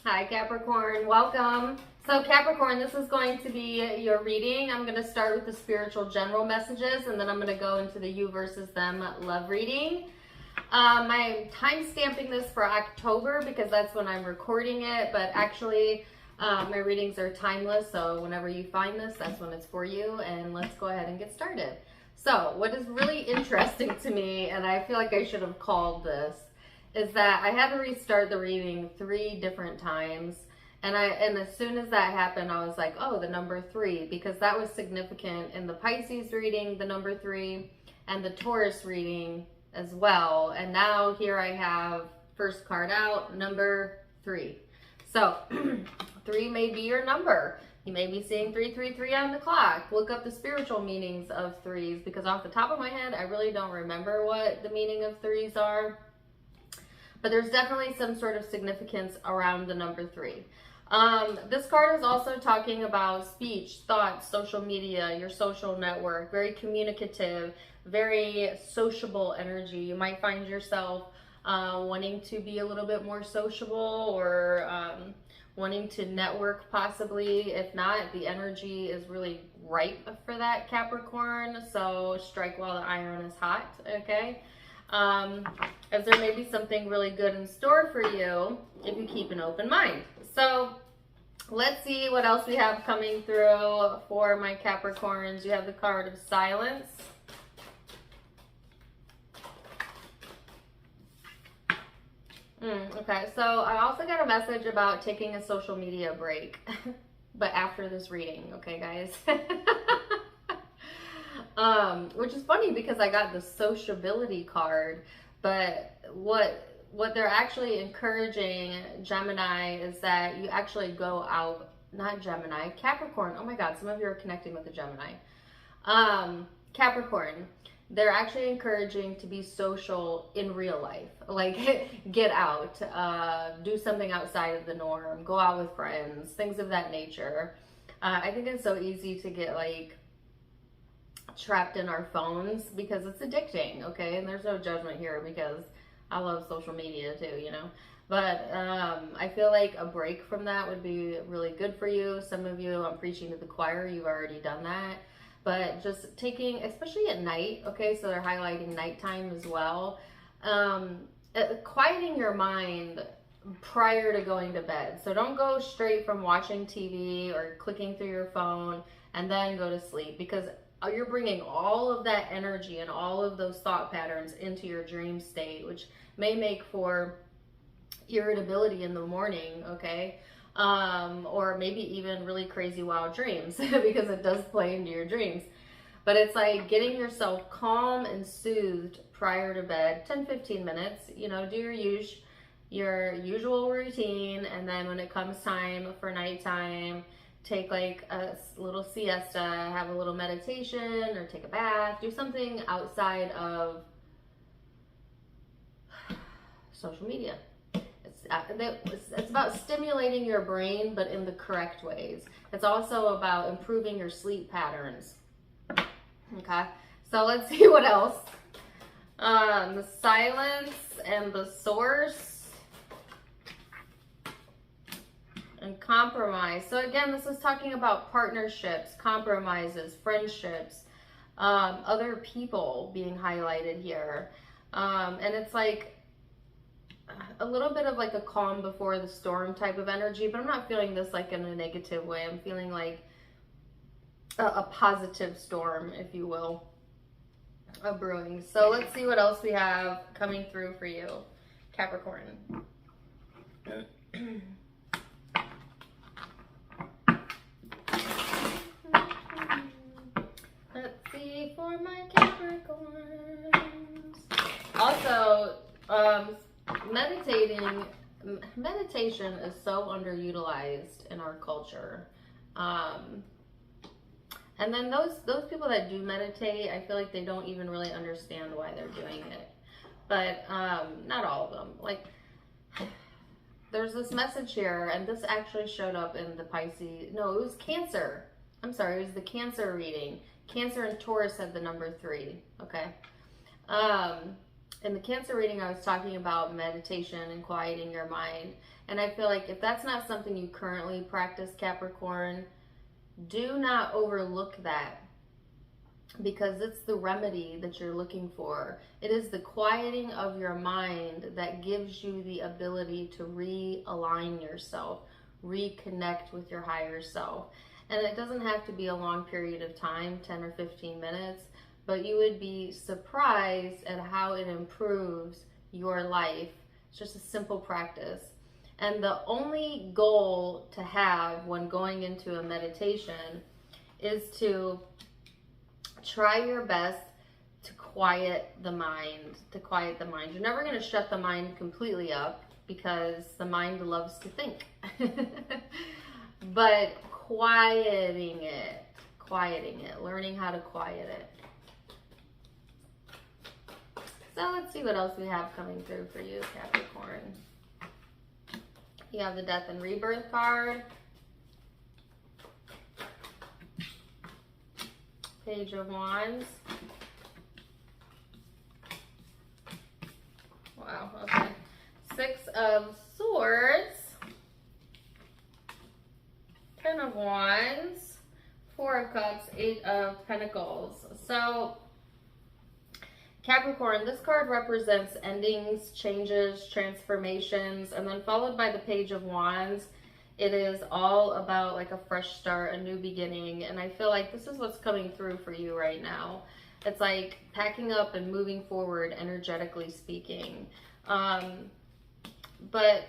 Hi Capricorn, welcome. So Capricorn, this is going to be your reading. I'm going to start with the spiritual general messages, and then I'm going to go into the you versus them love reading. I'm time stamping this for October because that's when I'm recording it, but actually my readings are timeless, so whenever you find this, that's when it's for you. And let's go ahead and get started. So what is really interesting to me, and I feel like I should have called this, is that I had to restart the reading 3 different times. And as soon as that happened, I was like, oh, the number 3, because that was significant in the Pisces reading, the number 3, and the Taurus reading as well. And now here I have first card out, number 3. So 3 may be your number. You may be seeing 333 on the clock. Look up the spiritual meanings of 3s, because off the top of my head, I really don't remember what the meaning of 3s are. But there's definitely some sort of significance around the number 3. This card is also talking about speech, thoughts, social media, your social network, very communicative, very sociable energy. You might find yourself wanting to be a little bit more sociable, or wanting to network possibly. If not, the energy is really ripe for that, Capricorn. So strike while the iron is hot, okay? As there may be something really good in store for you if you keep an open mind. So let's see what else we have coming through for my Capricorns. You have the card of silence. Okay, so I also got a message about taking a social media break, but after this reading, okay, guys? Which is funny because I got the sociability card, but what they're actually encouraging, Gemini, is that you actually go out, not Gemini, Capricorn. Oh my God, some of you are connecting with the Gemini. Capricorn, they're actually encouraging to be social in real life. Like, get out, do something outside of the norm, go out with friends, things of that nature. I think it's so easy to get like trapped in our phones because it's addicting, okay? And there's no judgment here because I love social media too, you know? But I feel like a break from that would be really good for you. Some of you, I'm preaching to the choir, you've already done that. But just taking, especially at night, okay? So they're highlighting nighttime as well. Quieting your mind prior to going to bed. So don't go straight from watching TV or clicking through your phone and then go to sleep, because you're bringing all of that energy and all of those thought patterns into your dream state, which may make for irritability in the morning, okay? Or maybe even really crazy wild dreams because it does play into your dreams. But it's like getting yourself calm and soothed prior to bed, 10-15 minutes, you know, do your usual routine, and then when it comes time for nighttime, take like a little siesta, have a little meditation, or take a bath, do something outside of social media. It's about stimulating your brain, but in the correct ways. It's also about improving your sleep patterns. Okay, so let's see what else. The silence and the source. And compromise. So again, this is talking about partnerships, compromises, friendships, other people being highlighted here. And it's like a little bit of like a calm before the storm type of energy, but I'm not feeling this like in a negative way. I'm feeling like a positive storm, if you will, of brewing. So let's see what else we have coming through for you, Capricorn. Let's see for my Capricorns. Also, meditation is so underutilized in our culture. And then those people that do meditate, I feel like they don't even really understand why they're doing it. But not all of them. Like, there's this message here, and this actually showed up in the Pisces. No, it was Cancer. I'm sorry, it was the Cancer reading. Cancer and Taurus had the number 3, okay? In the Cancer reading, I was talking about meditation and quieting your mind. And I feel like if that's not something you currently practice, Capricorn, do not overlook that, because it's the remedy that you're looking for. It is the quieting of your mind that gives you the ability to realign yourself, reconnect with your higher self. And it doesn't have to be a long period of time, 10 or 15 minutes, but you would be surprised at how it improves your life. It's just a simple practice. And the only goal to have when going into a meditation is to try your best to quiet the mind, You're never going to shut the mind completely up, because the mind loves to think. But quieting it, learning how to quiet it. So let's see what else we have coming through for you, Capricorn. You have the Death and Rebirth card. Page of Wands. Wow, okay. Six of Swords. Ten of Wands. Four of Cups. Eight of Pentacles. So, Capricorn, this card represents endings, changes, transformations, and then followed by the Page of Wands. It is all about like a fresh start, a new beginning, and I feel like this is what's coming through for you right now. It's like packing up and moving forward, energetically speaking. But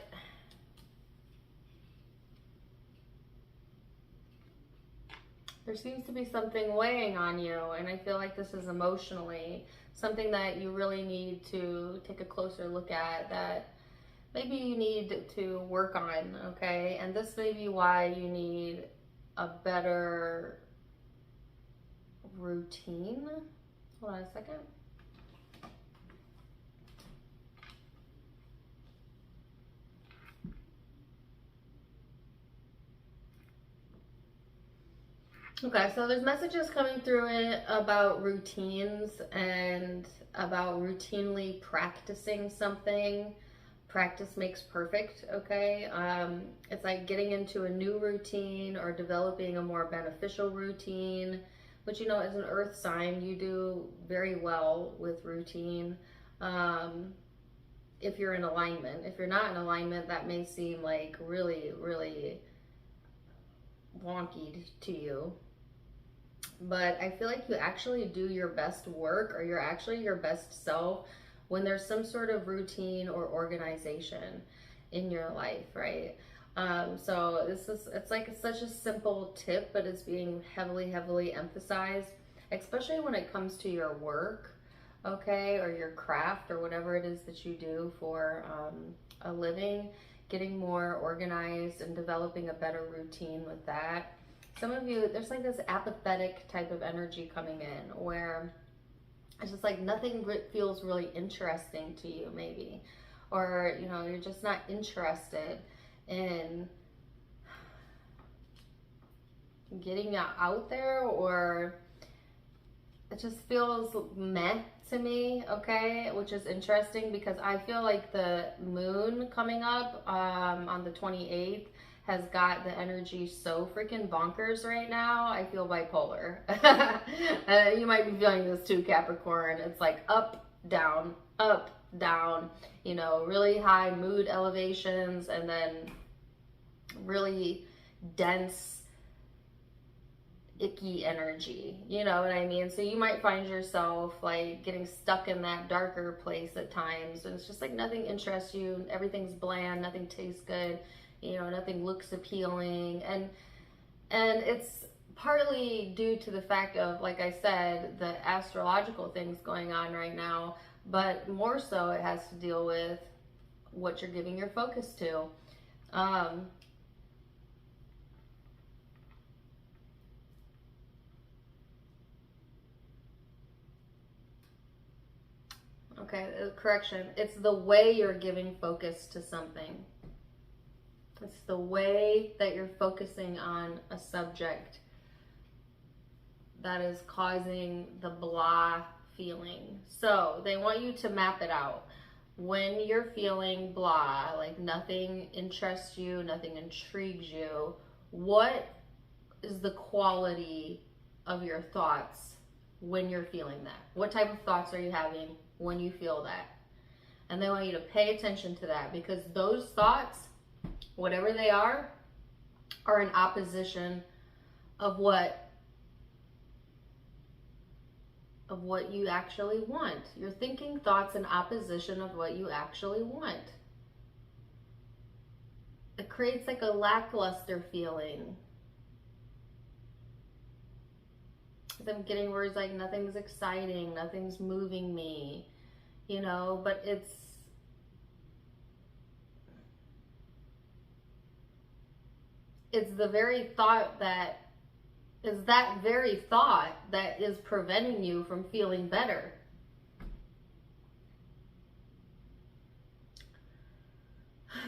there seems to be something weighing on you, and I feel like this is emotionally something that you really need to take a closer look at, that maybe you need to work on, okay? And this may be why you need a better routine. Hold on a second. Okay, so there's messages coming through it about routines and about routinely practicing something. Practice makes perfect, okay? It's like getting into a new routine or developing a more beneficial routine, which, you know, as an earth sign, you do very well with routine. If you're in alignment. If you're not in alignment, that may seem like really, really wonky to you. But I feel like you actually do your best work, or you're actually your best self, when there's some sort of routine or organization in your life, right? So it's like such a simple tip, but it's being heavily, heavily emphasized, especially when it comes to your work, okay, or your craft, or whatever it is that you do for a living. Getting more organized and developing a better routine with that. Some of you, there's like this apathetic type of energy coming in, where it's just like nothing feels really interesting to you, maybe. Or, you know, you're just not interested in getting out there, or it just feels meh to me, okay? Which is interesting, because I feel like the moon coming up on the 28th has got the energy so freaking bonkers right now. I feel bipolar. You might be feeling this too, Capricorn. It's like up, down, you know, really high mood elevations, and then really dense, icky energy, you know what I mean? So you might find yourself like getting stuck in that darker place at times, and it's just like nothing interests you, everything's bland, nothing tastes good, you know, nothing looks appealing, and it's partly due to the fact of, like I said, the astrological things going on right now, but more so it has to deal with what you're giving your focus to. Okay, correction. It's the way you're giving focus to something. It's the way that you're focusing on a subject that is causing the blah feeling. So they want you to map it out. When you're feeling blah, like nothing interests you, nothing intrigues you, what is the quality of your thoughts when you're feeling that? What type of thoughts are you having when you feel that? And they want you to pay attention to that, because those thoughts, whatever they are in opposition of what you actually want. You're thinking thoughts in opposition of what you actually want. It creates like a lackluster feeling. I'm getting words like nothing's exciting, nothing's moving me, you know, but it's the very thought that is that very thought that is preventing you from feeling better. I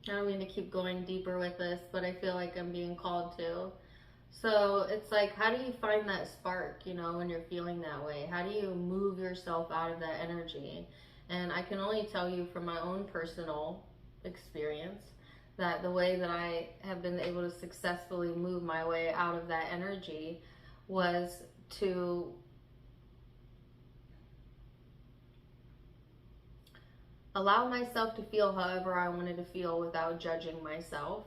don't mean to keep going deeper with this, but I feel like I'm being called to. So it's like, how do you find that spark, you know, when you're feeling that way? How do you move yourself out of that energy? And I can only tell you from my own personal experience that the way that I have been able to successfully move my way out of that energy was to allow myself to feel however I wanted to feel without judging myself,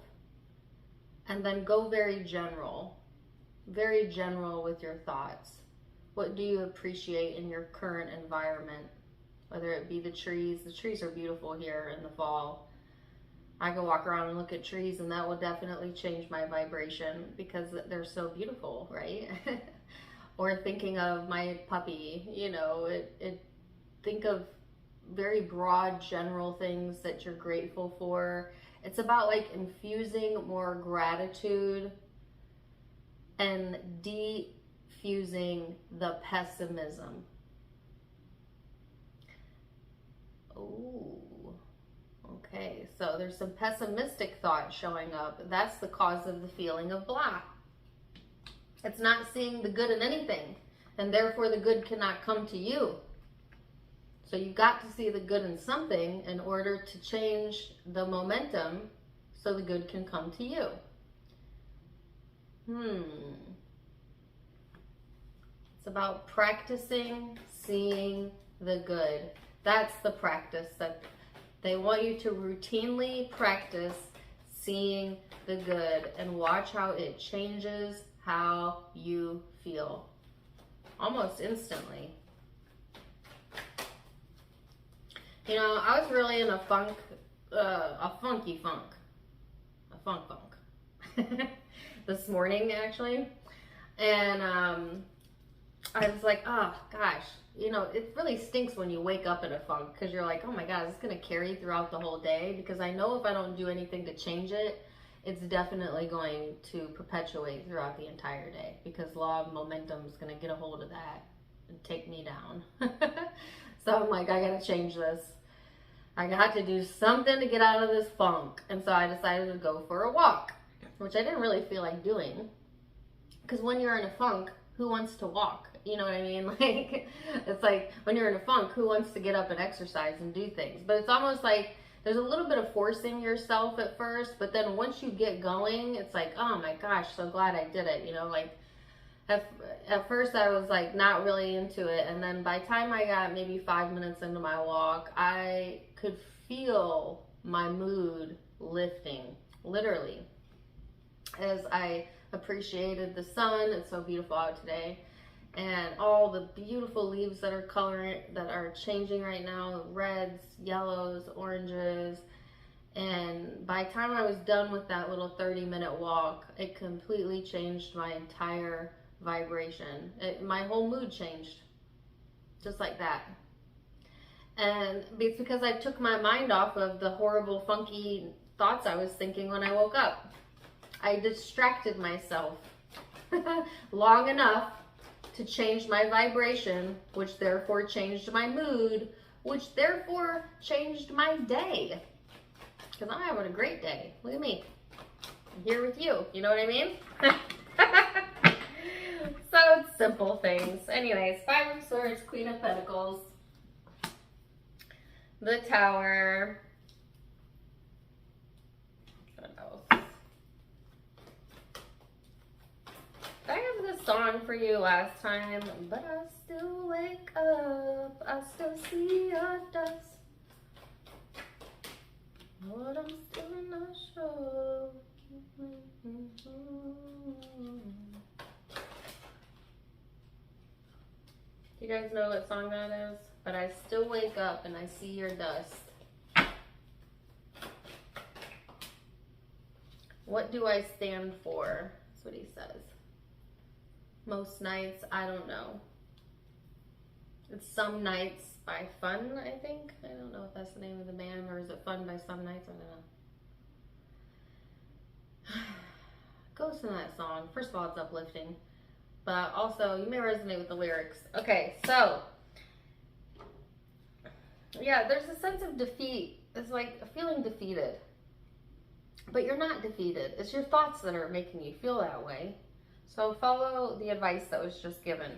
and then go very general with your thoughts. What do you appreciate in your current environment? Whether it be the trees. The trees are beautiful here in the fall. I can walk around and look at trees, and that will definitely change my vibration because they're so beautiful, right? Or thinking of my puppy, you know, think of very broad, general things that you're grateful for. It's about like infusing more gratitude and defusing the pessimism. Ooh. Okay, so there's some pessimistic thoughts showing up. That's the cause of the feeling of blah. It's not seeing the good in anything, and therefore the good cannot come to you. So you've got to see the good in something in order to change the momentum so the good can come to you. It's about practicing seeing the good. That's the practice that they want you to routinely practice seeing the good, and watch how it changes how you feel almost instantly. You know, I was really in a funky funk this morning actually, and I was like, oh gosh, you know, it really stinks when you wake up in a funk, because you're like, oh my God, it's going to carry throughout the whole day, because I know if I don't do anything to change it, it's definitely going to perpetuate throughout the entire day, because law of momentum is going to get a hold of that and take me down. So I'm like, I got to change this. I got to do something to get out of this funk. And so I decided to go for a walk, which I didn't really feel like doing, because when you're in a funk, who wants to walk? You know what I mean? Like, it's like when you're in a funk, who wants to get up and exercise and do things? But it's almost like there's a little bit of forcing yourself at first, but then once you get going, it's like, oh my gosh, so glad I did it. You know, like at first I was like not really into it. And then by the time I got maybe 5 minutes into my walk, I could feel my mood lifting, literally, as I appreciated the sun. It's so beautiful out today, and all the beautiful leaves that are changing right now, reds, yellows, oranges. And by the time I was done with that little 30-minute walk, it completely changed my entire vibration. My whole mood changed just like that. And it's because I took my mind off of the horrible, funky thoughts I was thinking when I woke up. I distracted myself long enough to change my vibration, which therefore changed my mood, which therefore changed my day. Because I'm having a great day. Look at me. I'm here with you. You know what I mean? So it's simple things. Anyways, Five of Swords, Queen of Pentacles, the Tower. What else? I have this song for you last time, but I still wake up, I still see your dust. But I'm still not sure. You guys know what song that is? But I still wake up and I see your dust. What do I stand for? That's what he says. Most nights, I don't know. It's Some Nights by Fun, I think. I don't know if that's the name of the band, or is it Fun by Some Nights? I don't know. Go listen to that song. First of all, it's uplifting. But also, you may resonate with the lyrics. Okay, so. Yeah, there's a sense of defeat. It's like feeling defeated. But you're not defeated. It's your thoughts that are making you feel that way. So follow the advice that was just given.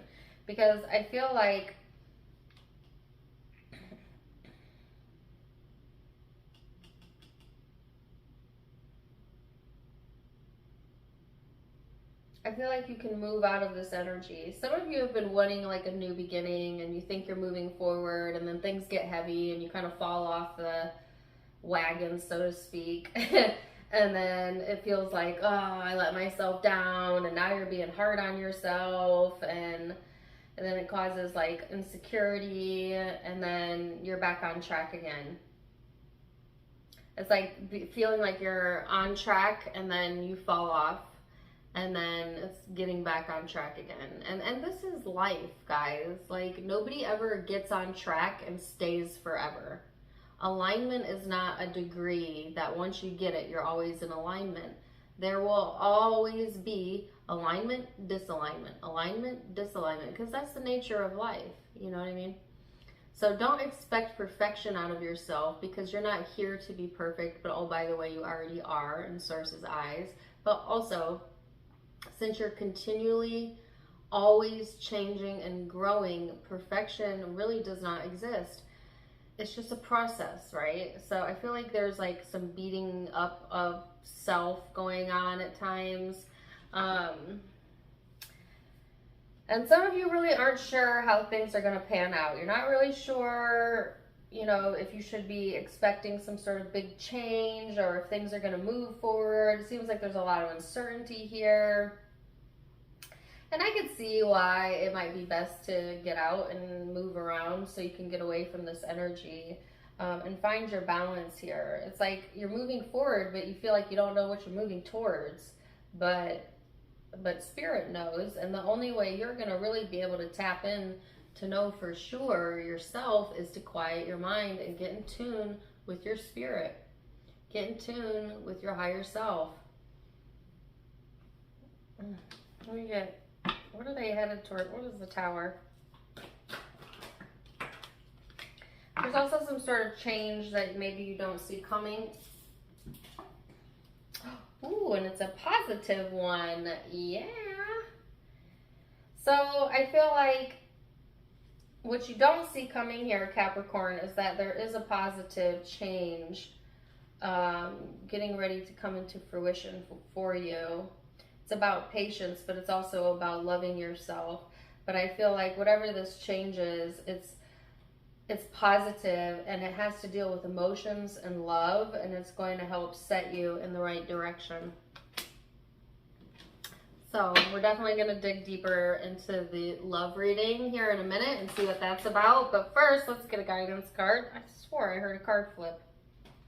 Because I feel like you can move out of this energy. Some of you have been wanting like a new beginning, and you think you're moving forward, and then things get heavy and you kind of fall off the wagon, so to speak. And then it feels like, oh, I let myself down, and now you're being hard on yourself, and then it causes like insecurity, and then you're back on track again. It's like feeling like you're on track and then you fall off, and then it's getting back on track again. And this is life, guys. Like, nobody ever gets on track and stays forever. Alignment is not a degree that once you get it, you're always in alignment. There will always be alignment, disalignment, because that's the nature of life. You know what I mean? So don't expect perfection out of yourself, because you're not here to be perfect, but oh, by the way, you already are in Source's eyes. But also, since you're continually always changing and growing, perfection really does not exist. It's just a process, right? So I feel like there's like some beating up of self going on at times. And some of you really aren't sure how things are going to pan out. You're not really sure, you know, if you should be expecting some sort of big change, or if things are going to move forward. It seems like there's a lot of uncertainty here. And I could see why it might be best to get out and move around so you can get away from this energy, and find your balance here. It's like you're moving forward, but you feel like you don't know what you're moving towards. But Spirit knows, and the only way you're going to really be able to tap in to know for sure yourself is to quiet your mind and get in tune with your spirit. Get in tune with your higher self. Let me get... What are they headed toward? What is the Tower? There's also some sort of change that maybe you don't see coming. Ooh, and it's a positive one. Yeah. So I feel like what you don't see coming here, Capricorn, is that there is a positive change getting ready to come into fruition for you. It's about patience, but it's also about loving yourself. But I feel like whatever this change is, it's positive, and it has to deal with emotions and love, and it's going to help set you in the right direction. So we're definitely going to dig deeper into the love reading here in a minute and see what that's about. But first, let's get a guidance card. I swore I heard a card flip.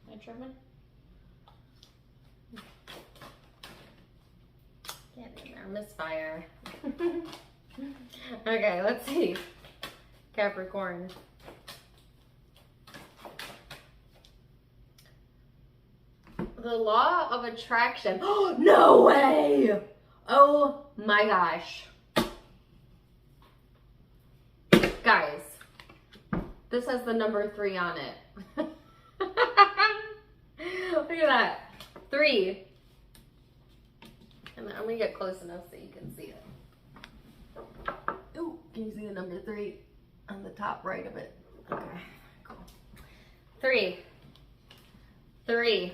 Am I tripping? Get in there, misfire. Okay, let's see. Capricorn. The law of attraction. Oh, no way! Oh my gosh. Guys, this has the number 3 on it. Look at that. 3. And I'm going to get close enough so you can see it. Can you see the number 3 on the top right of it? Okay, cool. 3. 3.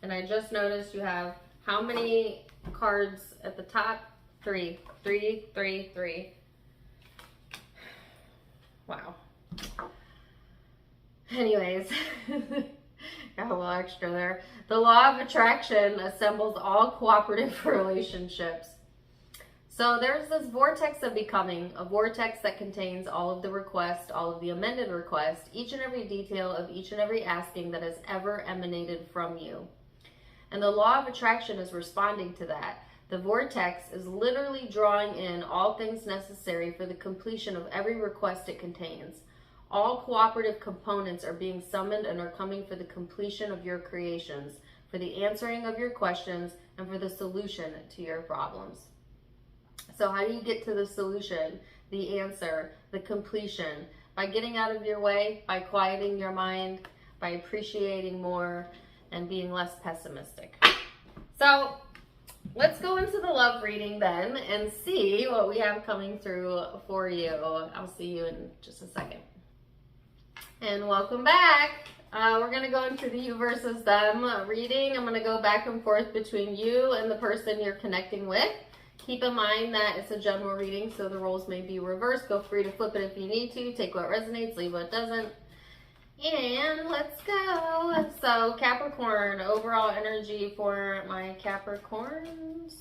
And I just noticed you have how many cards at the top? 3. 3, 3, 3. Wow. Anyways, got a little extra there. The law of attraction assembles all cooperative relationships. So there's this vortex of becoming, a vortex that contains all of the requests, all of the amended requests, each and every detail of each and every asking that has ever emanated from you. And the law of attraction is responding to that. The vortex is literally drawing in all things necessary for the completion of every request it contains. All cooperative components are being summoned and are coming for the completion of your creations, for the answering of your questions, and for the solution to your problems. So how do you get to the solution, the answer, the completion? By getting out of your way, by quieting your mind, by appreciating more, and being less pessimistic. So let's go into the love reading then and see what we have coming through for you. I'll see you in just a second. And welcome back. We're going to go into the you versus them reading. I'm going to go back and forth between you and the person you're connecting with. Keep in mind that it's a general reading, so the roles may be reversed. Feel free to flip it if you need to. Take what resonates, leave what doesn't. And let's go. So Capricorn, overall energy for my Capricorns.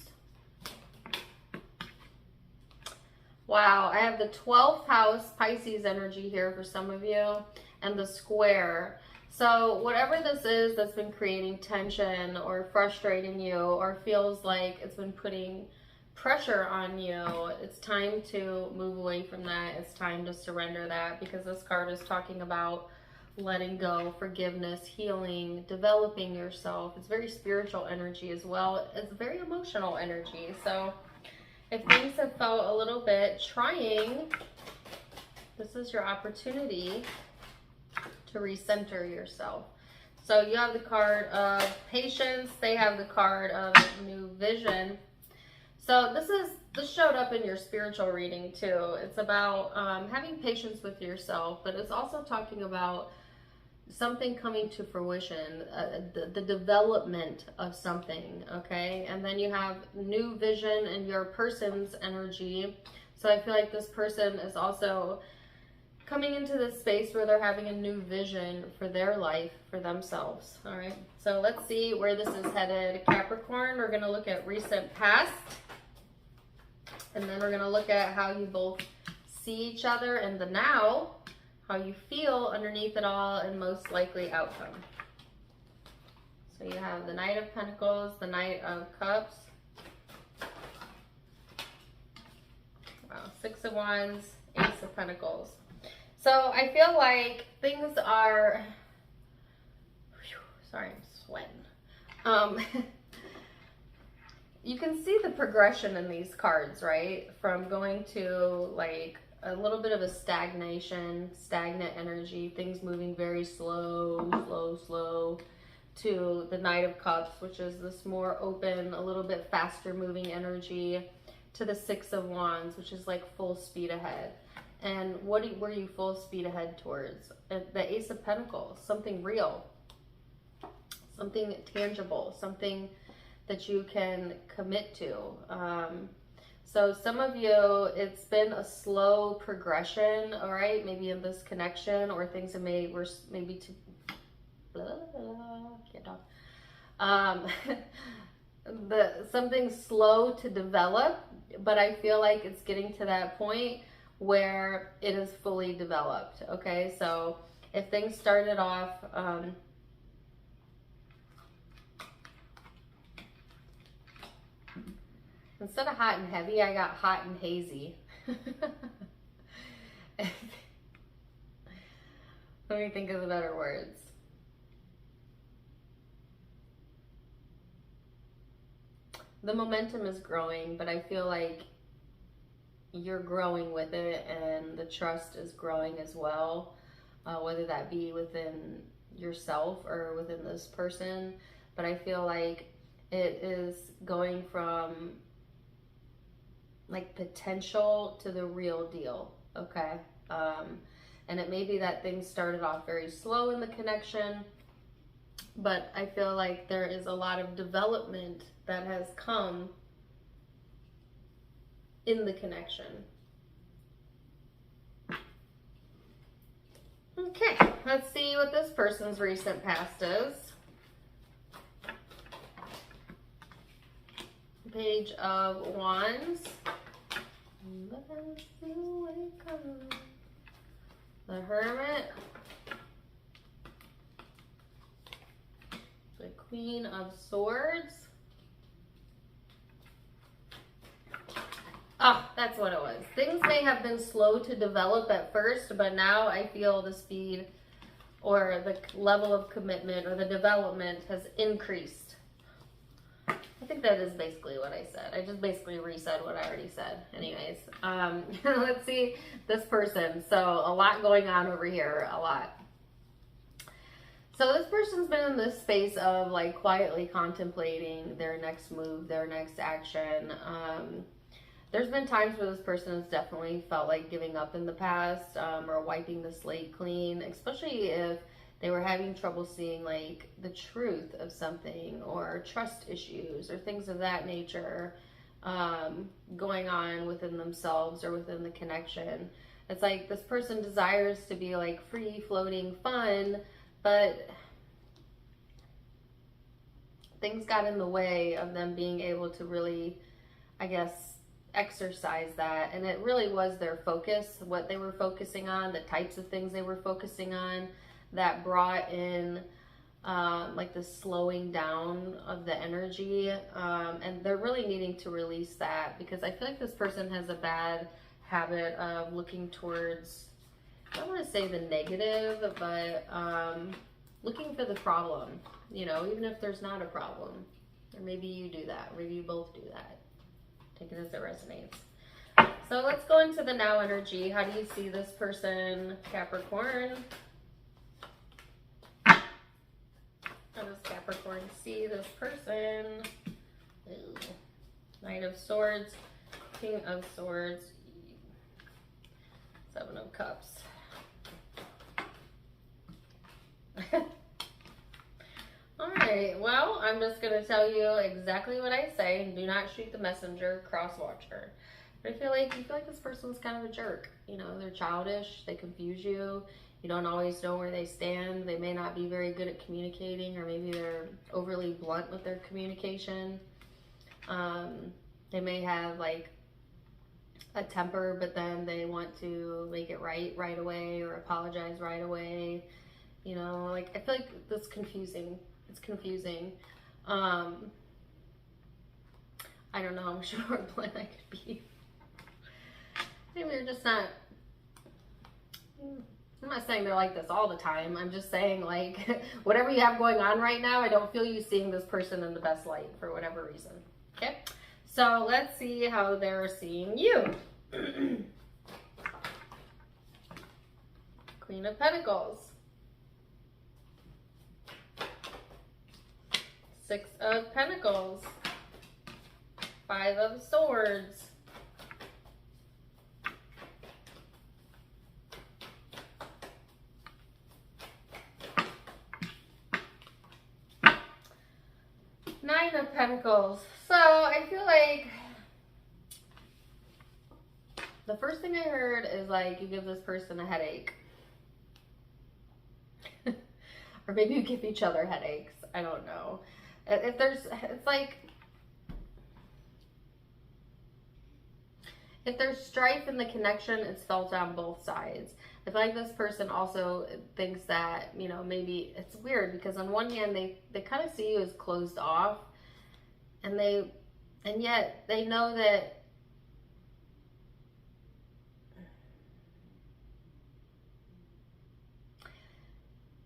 Wow, I have the 12th house Pisces energy here for some of you, and the square. So whatever this is that's been creating tension or frustrating you or feels like it's been putting pressure on you, it's time to move away from that. It's time to surrender that, because this card is talking about letting go, forgiveness, healing, developing yourself. It's very spiritual energy as well. It's very emotional energy. So if things have felt a little bit trying, this is your opportunity to recenter yourself. So you have the card of patience. They have the card of new vision. So this showed up in your spiritual reading too. It's about having patience with yourself, but it's also talking about something coming to fruition, the development of something, okay? And then you have new vision in your person's energy. So I feel like this person is also coming into this space where they're having a new vision for their life, for themselves, all right? So let's see where this is headed. Capricorn, we're gonna look at recent past, and then we're gonna look at how you both see each other in the now, how you feel underneath it all, and most likely outcome. So you have the Knight of Pentacles, the Knight of Cups. Wow, Six of Wands, Ace of Pentacles. So I feel like things are, sorry, I'm sweating. You can see the progression in these cards, right? From going to like a little bit of a stagnant energy, things moving very slow, to the Knight of Cups, which is this more open, a little bit faster moving energy, to the Six of Wands, which is like full speed ahead. And what were you full speed ahead towards? The Ace of Pentacles, something real, something tangible, something that you can commit to. So some of you, it's been a slow progression, all right? Maybe in this connection, or things that were maybe too, can't talk. Something slow to develop, but I feel like it's getting to that point where it is fully developed, okay? So if things started off, instead of hot and heavy, I got hot and hazy. Let me think of the better words. The momentum is growing, but I feel like you're growing with it, and the trust is growing as well, whether that be within yourself or within this person. But I feel like it is going from like potential to the real deal, okay? And it may be that things started off very slow in the connection, but I feel like there is a lot of development that has come in the connection. Okay, let's see what this person's recent past is. Page of Wands. The Hermit. The Queen of Swords. Ah, that's what it was. Things may have been slow to develop at first, but now I feel the speed or the level of commitment or the development has increased. I think that is basically what I said. I just basically resaid what I already said. Anyways, let's see this person. So a lot going on over here, a lot. So this person's been in this space of like quietly contemplating their next move, their next action. There's been times where this person has definitely felt like giving up in the past, or wiping the slate clean, especially if they were having trouble seeing like the truth of something or trust issues or things of that nature going on within themselves or within the connection. It's like this person desires to be like free floating fun, but things got in the way of them being able to really, I guess, exercise that. And it really was their focus, what they were focusing on, the types of things they were focusing on, that brought in like the slowing down of the energy, and they're really needing to release that, because I feel like this person has a bad habit of looking towards, I don't want to say the negative, but looking for the problem, you know, even if there's not a problem. Or maybe you do that, or maybe you both do that. Take it as it resonates. So let's go into the now energy. How do you see this person, Capricorn? How does Capricorn see this person? Ooh. Knight of Swords, King of Swords, Seven of Cups. Alright, well, I'm just going to tell you exactly what I say. Do not shoot the messenger, cross-watch her. But I feel like you feel like this person's kind of a jerk. You know, they're childish, they confuse you. You don't always know where they stand. They may not be very good at communicating, or maybe they're overly blunt with their communication. They may have like a temper, but then they want to make it right away, or apologize right away. You know, like I feel like that's confusing. It's confusing. I don't know how much more blunt I could be. Maybe they're just not. I'm not saying they're like this all the time. I'm just saying, like, whatever you have going on right now, I don't feel you seeing this person in the best light for whatever reason. Okay? So let's see how they're seeing you. Queen of Pentacles. Six of Pentacles. Five of Swords. Nine of Pentacles. So I feel like the first thing I heard is like you give this person a headache. Or maybe you give each other headaches. I don't know. If there's, it's like, if there's strife in the connection, it's felt on both sides. I feel like this person also thinks that, you know, maybe it's weird because on one hand, they kind of see you as closed off, and yet they know that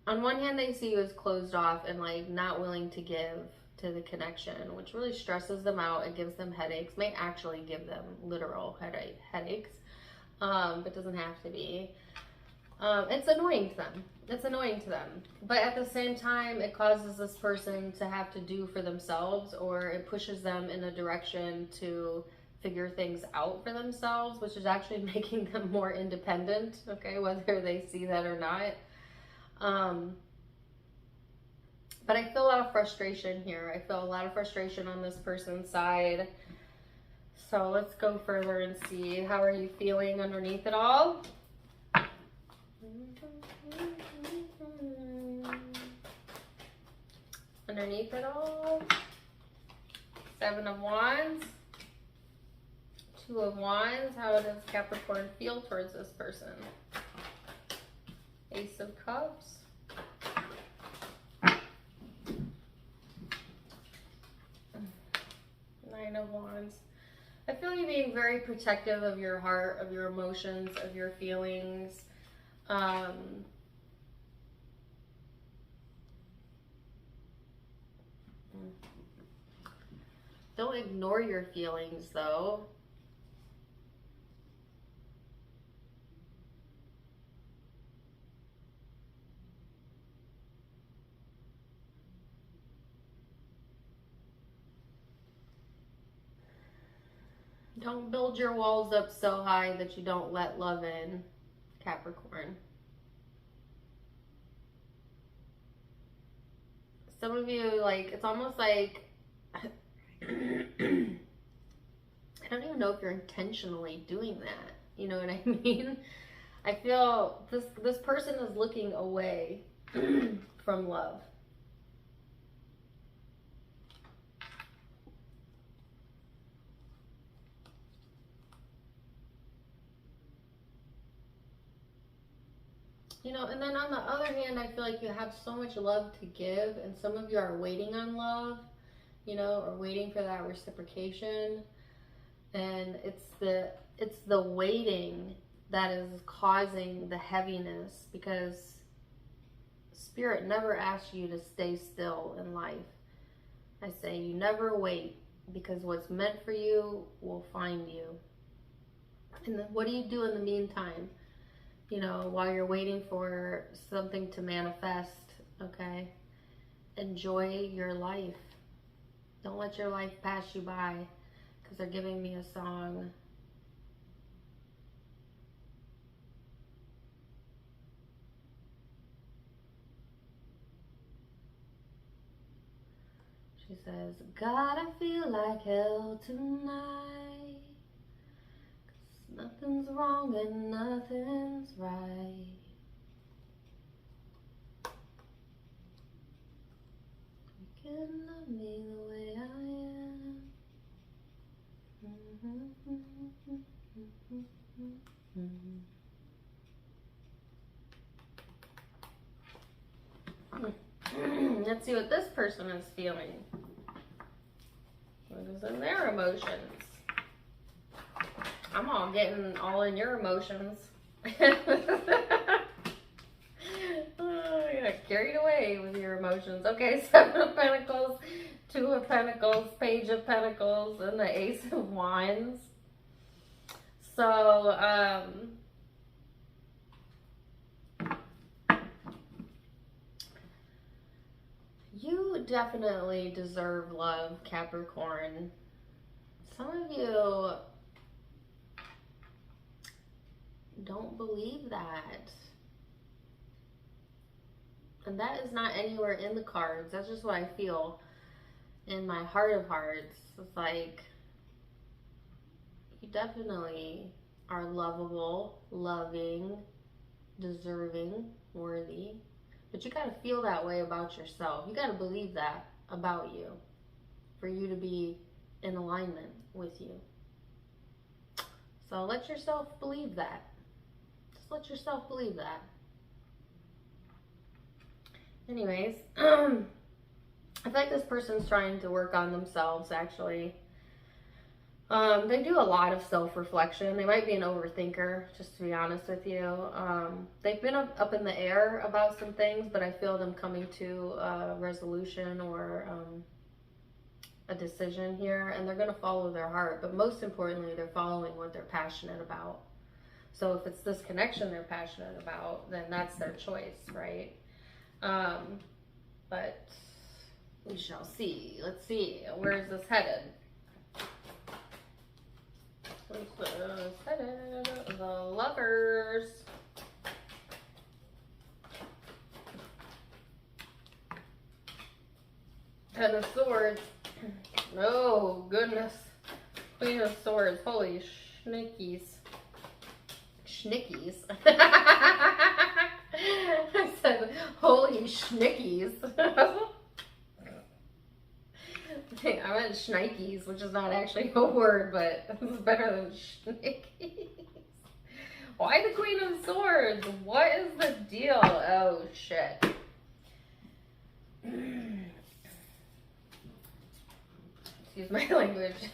on one hand, they see you as closed off and like not willing to give to the connection, which really stresses them out. It gives them headaches, may actually give them literal headaches, but doesn't have to be. It's annoying to them. It's annoying to them. But at the same time, it causes this person to have to do for themselves, or it pushes them in a direction to figure things out for themselves, which is actually making them more independent, okay, whether they see that or not. But I feel a lot of frustration here. I feel a lot of frustration on this person's side. So let's go further and see, how are you feeling underneath it all? Underneath it all, 7 of Wands, 2 of Wands. How does Capricorn feel towards this person? Ace of Cups. 9 of Wands. I feel you being very protective of your heart, of your emotions, of your feelings. Don't ignore your feelings, though. Don't build your walls up so high that you don't let love in, Capricorn. Some of you, like, it's almost like, I don't even know if you're intentionally doing that. You know what I mean? I feel this person is looking away from love. You know, and then on the other hand, I feel like you have so much love to give, and some of you are waiting on love, you know, or waiting for that reciprocation. And it's the waiting that is causing the heaviness, because Spirit never asks you to stay still in life. I say you never wait, because what's meant for you will find you. And then what do you do in the meantime? You know, while you're waiting for something to manifest, okay? Enjoy your life. Don't let your life pass you by, because they're giving me a song. She says, God, I feel like hell tonight, 'cause nothing's wrong and nothing's right. You can love me the way I am. Let's see what this person is feeling. What is in their emotions? I'm all getting all in your emotions. Oh, yeah, carried away with your emotions. Okay, 7 of Pentacles, 2 of Pentacles, Page of Pentacles, and the Ace of Wands. So, you definitely deserve love, Capricorn. Some of you don't believe that. And that is not anywhere in the cards. That's just what I feel in my heart of hearts. It's like, you definitely are lovable, loving, deserving, worthy. But you gotta feel that way about yourself. You gotta believe that about you for you to be in alignment with you. So let yourself believe that. Just let yourself believe that. Anyways, I feel like this person's trying to work on themselves, actually. They do a lot of self-reflection. They might be an overthinker, just to be honest with you. They've been up in the air about some things, but I feel them coming to a resolution or a decision here, and they're going to follow their heart. But most importantly, they're following what they're passionate about. So if it's this connection they're passionate about, then that's their choice, right? But we shall see. Let's see. Where is this headed? The Lovers. Ten of Swords. Oh, goodness. Queen of Swords. Holy schnickies. Schnickies. I said, holy schnickies. I meant schnikes, which is not actually a word, but it's better than schnickies. Why the Queen of Swords? What is the deal? Oh, shit. Excuse my language.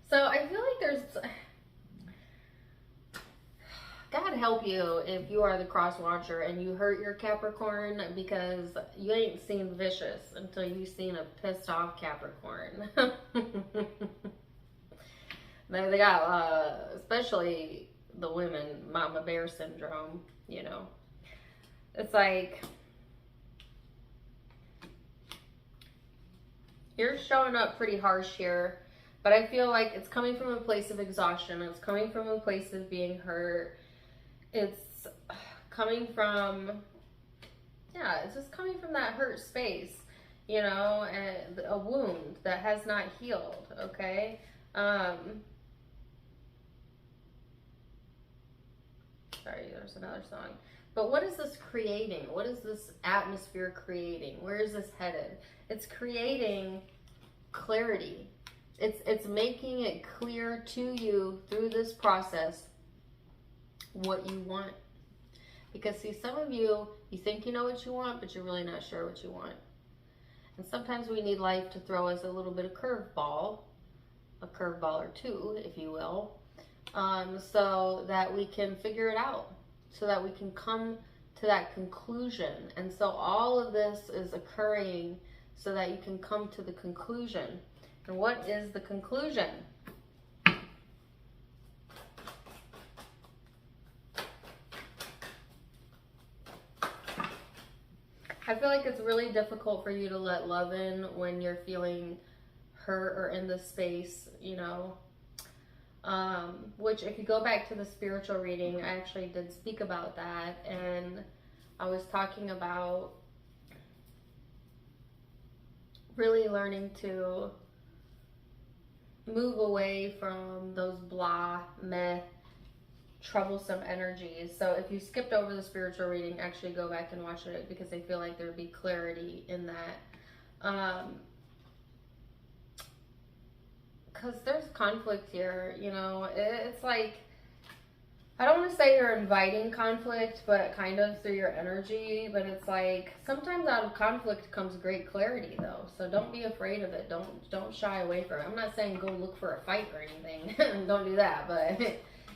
So I feel like there's... God help you if you are the cross watcher and you hurt your Capricorn, because you ain't seen vicious until you've seen a pissed off Capricorn. They got, especially the women, mama bear syndrome, you know. It's like, you're showing up pretty harsh here, but I feel like it's coming from a place of exhaustion. It's coming from a place of being hurt. It's coming from, yeah, it's just coming from that hurt space, you know, and a wound that has not healed, okay? Sorry, there's another song. But what is this creating? What is this atmosphere creating? Where is this headed? It's creating clarity. It's making it clear to you through this process what you want. Because see, some of you think you know what you want, but you're really not sure what you want. And sometimes we need life to throw us a little bit of curveball, a curveball or two, if you will, so that we can figure it out, so that we can come to that conclusion. And so all of this is occurring so that you can come to the conclusion. And what is the conclusion? I feel like it's really difficult for you to let love in when you're feeling hurt or in this space, you know. Which if you go back to the spiritual reading, I actually did speak about that. And I was talking about really learning to move away from those blah, meh, troublesome energies. So if you skipped over the spiritual reading, actually go back and watch it, because I feel like there would be clarity in that. Because there's conflict here, you know. It's like, I don't want to say you're inviting conflict, but kind of through your energy. But it's like, sometimes out of conflict comes great clarity, though. So don't be afraid of it. Don't shy away from it. I'm not saying go look for a fight or anything. Don't do that. But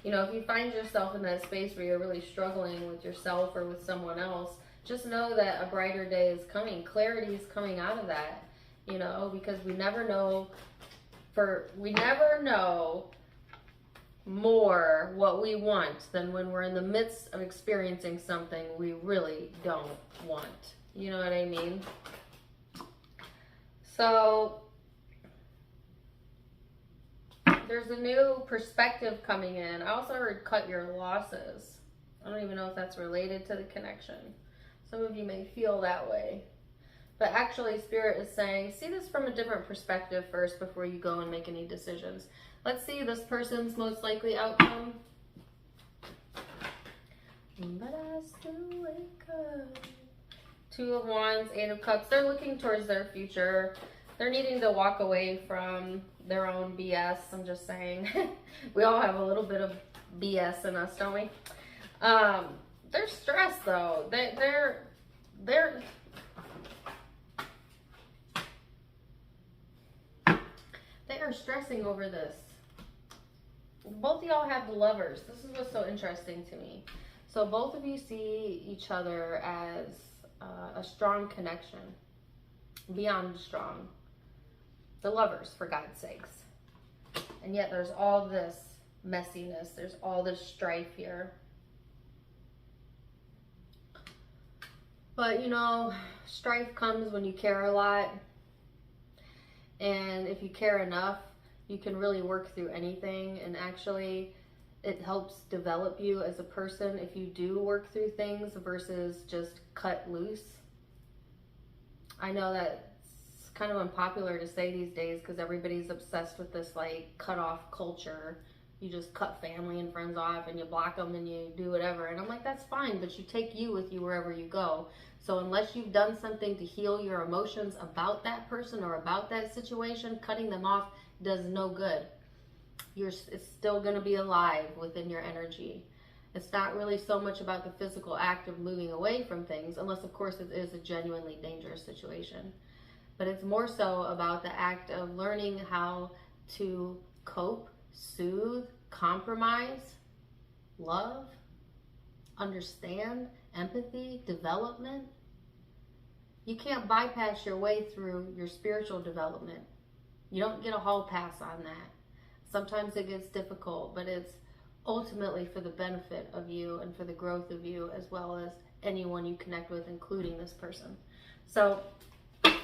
you know, if you find yourself in that space where you're really struggling with yourself or with someone else, just know that a brighter day is coming. Clarity is coming out of that, you know, because we never know more what we want than when we're in the midst of experiencing something we really don't want. You know what I mean? So there's a new perspective coming in. I also heard cut your losses. I don't even know if that's related to the connection. Some of you may feel that way. But actually, Spirit is saying, see this from a different perspective first before you go and make any decisions. Let's see this person's most likely outcome. But I still wake up. Two of Wands, Eight of Cups. They're looking towards their future. They're needing to walk away from their own BS. I'm just saying. We all have a little bit of BS in us, don't we? They're stressed, though. They are stressing over this. Both of y'all have the Lovers. This is what's so interesting to me. So both of you see each other as a strong connection. Beyond strong. The Lovers, for God's sakes. And yet there's all this messiness. There's all this strife here. But, you know, strife comes when you care a lot. And if you care enough, You can really work through anything, and actually it helps develop you as a person if you do work through things versus just cut loose. I know that it's kind of unpopular to say these days because everybody's obsessed with this like cut off culture. You just cut family and friends off and you block them and you do whatever. And I'm like, that's fine, but you take you with you wherever you go. So unless you've done something to heal your emotions about that person or about that situation, cutting them off does no good. It's still going to be alive within your energy. It's not really so much about the physical act of moving away from things, unless of course it is a genuinely dangerous situation. But it's more so about the act of learning how to cope, soothe, compromise, love, understand, empathy, development. You can't bypass your way through your spiritual development. You don't get a hall pass on that. Sometimes it gets difficult, but it's ultimately for the benefit of you and for the growth of you, as well as anyone you connect with, including this person. So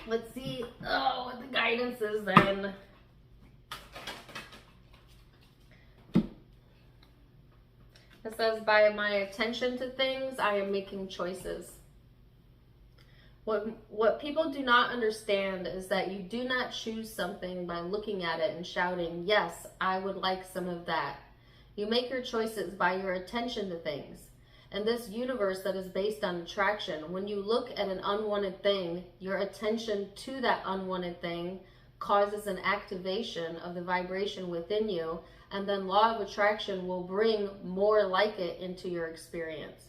let's see what the guidance is then. It says, by my attention to things, I am making choices. What people do not understand is that you do not choose something by looking at it and shouting, yes, I would like some of that. You make your choices by your attention to things. In this universe that is based on attraction, when you look at an unwanted thing, your attention to that unwanted thing causes an activation of the vibration within you, and then law of attraction will bring more like it into your experience.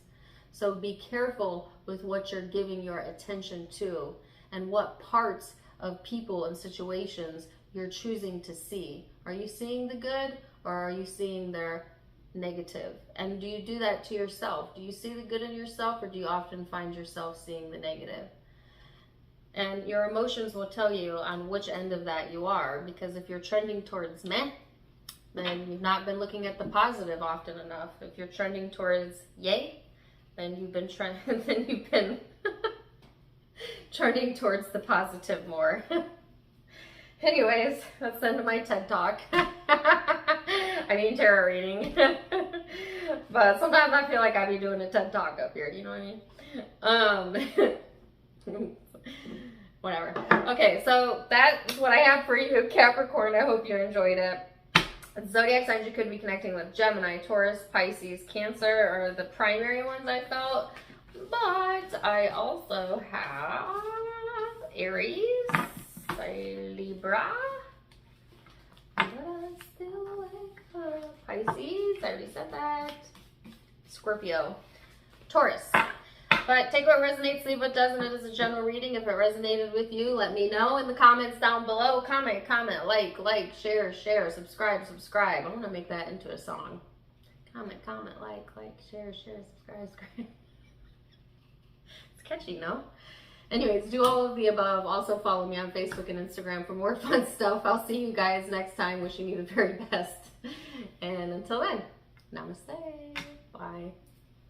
So be careful with what you're giving your attention to and what parts of people and situations you're choosing to see. Are you seeing the good or are you seeing their negative? And do you do that to yourself? Do you see the good in yourself, or do you often find yourself seeing the negative? And your emotions will tell you on which end of that you are, because if you're trending towards meh, then you've not been looking at the positive often enough. If you're trending towards yay, then you've been trending towards the positive more. Anyways, that's the end of my TED Talk. I mean tarot reading. But sometimes I feel like I be doing a TED Talk up here, you know what I mean? Whatever. Okay, so that's what I have for you, Capricorn. I hope you enjoyed it. Zodiac signs you could be connecting with: Gemini, Taurus, Pisces, Cancer are the primary ones I felt. But I also have Aries, Libra, Pisces, I already said that, Scorpio, Taurus. But take what resonates, leave what doesn't. It is a general reading. If it resonated with you, let me know in the comments down below. Comment, like, share, subscribe. I want to make that into a song. Comment, like, share, subscribe. It's catchy, no? Anyways, do all of the above. Also follow me on Facebook and Instagram for more fun stuff. I'll see you guys next time. Wishing you the very best. And until then, namaste. Bye.